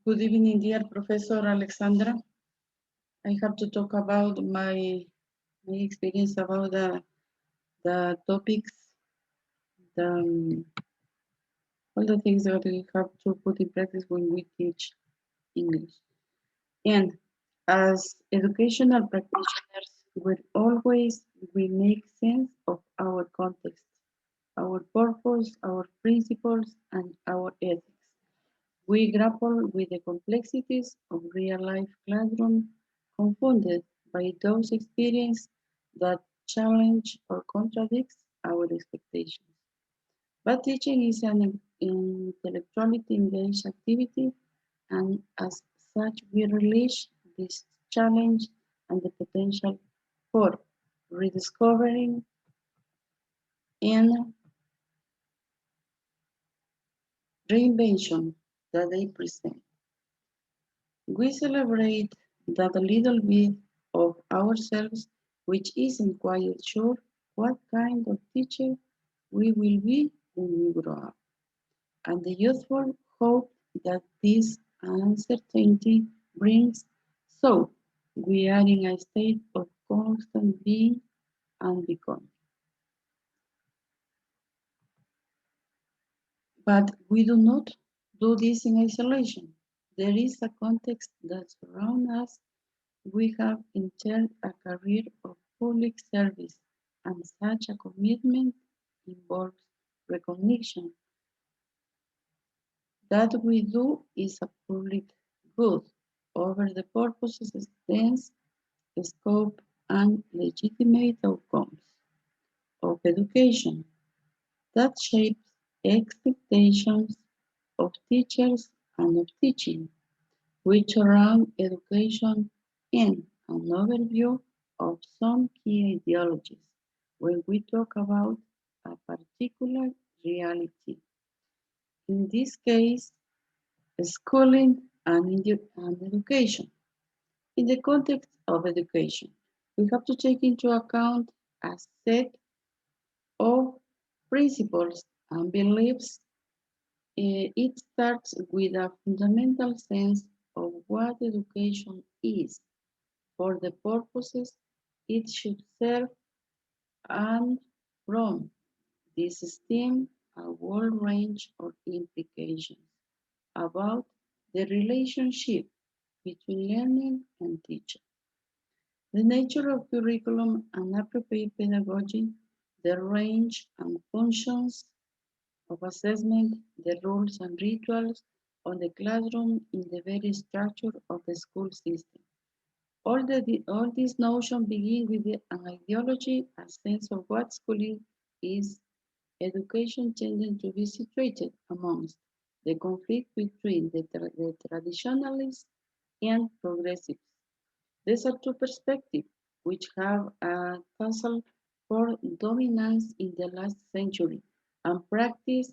Good evening, dear Professor Alexandra. I have to talk about my experience about the topics, the all the things that we have to put in practice when we teach English. And as educational practitioners, we make sense of our context, our purpose, our principles, and our ethics. We grapple with the complexities of real-life classroom, confounded by those experiences that challenge or contradicts our expectations. But teaching is an intellectually engaged activity, and as such, we relish this challenge and the potential for rediscovering and reinvention that they present. We celebrate that a little bit of ourselves which isn't quite sure what kind of teacher we will be when we grow up, and the youthful hope that this uncertainty brings. So we are in a state of constant being and becoming. But we do not do this in isolation. There is a context that surrounds us. We have entered a career of public service, and such a commitment involves recognition that we do is a public good over the purposes, extents, scope, and legitimate outcomes of education that shapes expectations of teachers and of teaching, which surround education in an overview of some key ideologies when we talk about a particular reality. In this case, schooling and education. In the context of education, we have to take into account a set of principles and beliefs. It starts with a fundamental sense of what education is, for the purposes it should serve, and from this stem a whole range of implications about the relationship between learning and teaching. The nature of curriculum and appropriate pedagogy, the range and functions of assessment, the rules and rituals of the classroom in the very structure of the school system. All these notions begin with an ideology, a sense of what schooling is, education tending to be situated amongst the conflict between the traditionalists and progressives. These are two perspectives which have tussled for dominance in the last century, and practice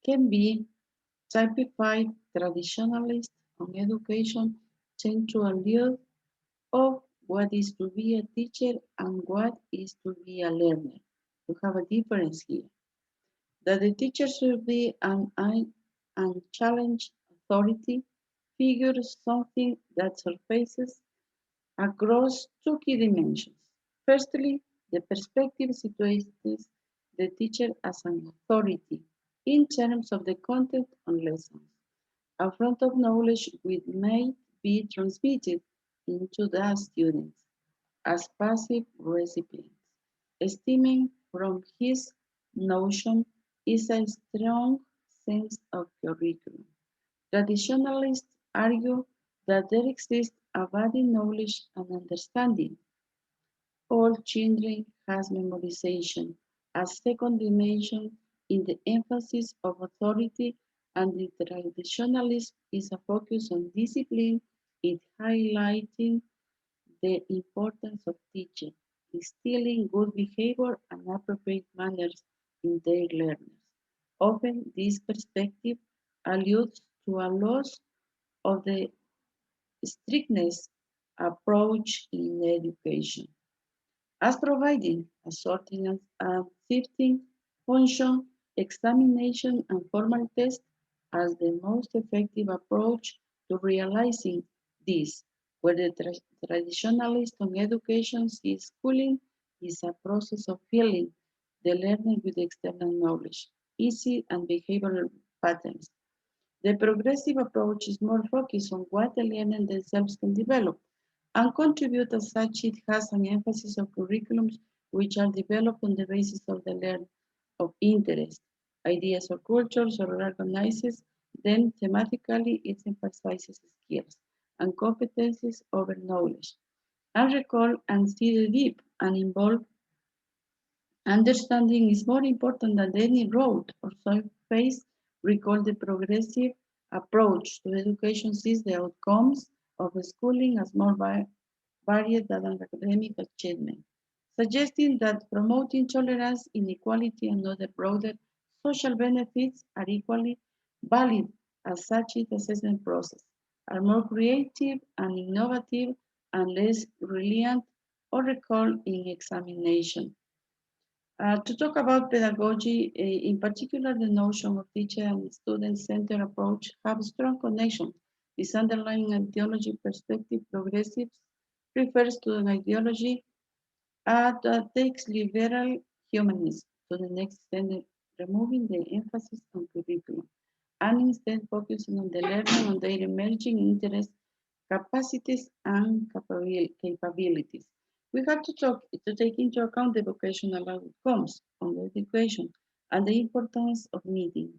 can be typified. Traditionalists on education tend to allude of what is to be a teacher and what is to be a learner. You have a difference here. That the teacher should be an unchallenged authority figure, something that surfaces across two key dimensions. Firstly, the perspective situates the teacher as an authority in terms of the content on lessons, a front of knowledge which may be transmitted into the students as passive recipients. Stemming from his notion is a strong sense of curriculum. Traditionalists argue that there exists a body knowledge and understanding. All children has memorization, a second dimension in the emphasis of authority, and the traditionalist is a focus on discipline, it highlighting the importance of teaching, instilling good behavior and appropriate manners in their learners. Often this perspective alludes to a loss of the strictness approach in education, as providing a sorting and sifting function, examination and formal test as the most effective approach to realizing this, where the traditionalist on education sees schooling is a process of filling the learner with external knowledge, easy and behavioral patterns. The progressive approach is more focused on what the learner themselves can develop and contribute. As such, it has an emphasis on curriculums which are developed on the basis of the learn of interest, ideas or cultures or recognizes them thematically. It emphasizes skills and competencies over knowledge and recall and see the deep and involved understanding is more important than any road or surface. Recall the progressive approach to education sees the outcomes of schooling as more varied than academic achievement, suggesting that promoting tolerance, inequality, and other broader social benefits are equally valid as such its assessment process, are more creative and innovative and less reliant or recall in examination. To talk about pedagogy, in particular, the notion of teacher and student-centered approach have strong connection. This underlying ideology perspective progressives refers to an ideology that takes liberal humanism to the next extent, removing the emphasis on curriculum and instead focusing on the learner on their emerging interests, capacities, and capabilities. We have to take into account the vocational outcomes on the education and the importance of meetings,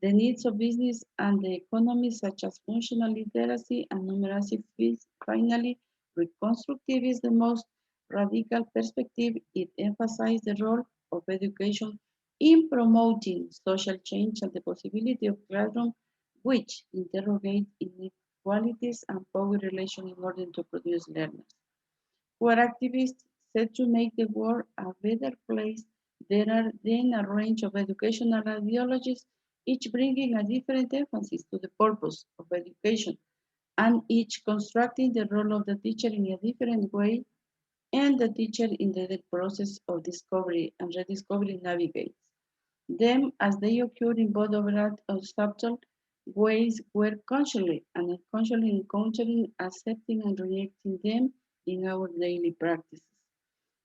the needs of business and the economy, such as functional literacy and numeracy skills. Finally, reconstructive is the most radical perspective. It emphasizes the role of education in promoting social change and the possibility of classroom which interrogate inequalities and power relations in order to produce learners who are activists set to make the world a better place. There are then a range of educational ideologies, each bringing a different emphasis to the purpose of education and each constructing the role of the teacher in a different way, and the teacher in the process of discovery and rediscovery navigates them as they occur in both overt or subtle ways. We're consciously and unconsciously encountering, accepting, and rejecting them in our daily practices.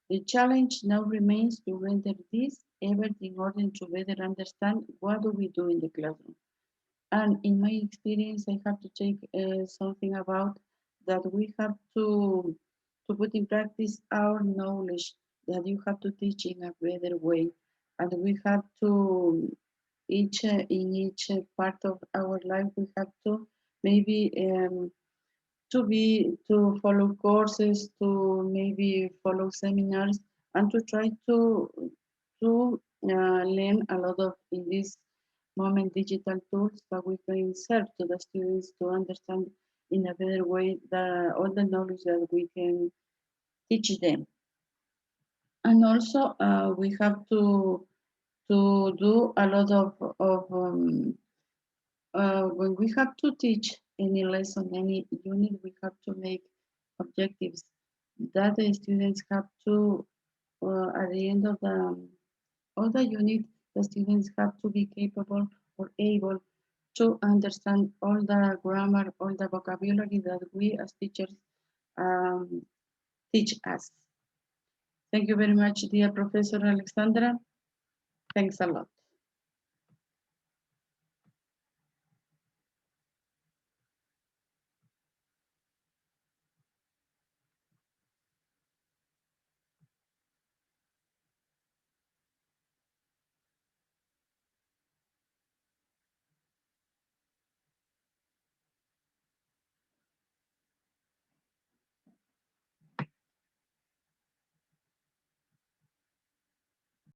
The challenge now remains to render this ever in order to better understand what do we do in the classroom. And in my experience, I have to take something about that we have to put in practice our knowledge, that you have to teach in a better way, and we have to each in each part of our life we have to maybe to follow courses, to maybe follow seminars, and to try to learn a lot of in this moment digital tools that we can serve to the students to understand in a better way all the knowledge that we can teach them. And also we have to do a lot of when we have to teach any lesson, any unit, we have to make objectives that the students have to, at the end of all the unit, the students have to be capable or able to understand all the grammar, all the vocabulary that we as teachers um, teach us. Thank you very much, dear Professor Alexandra. Thanks a lot.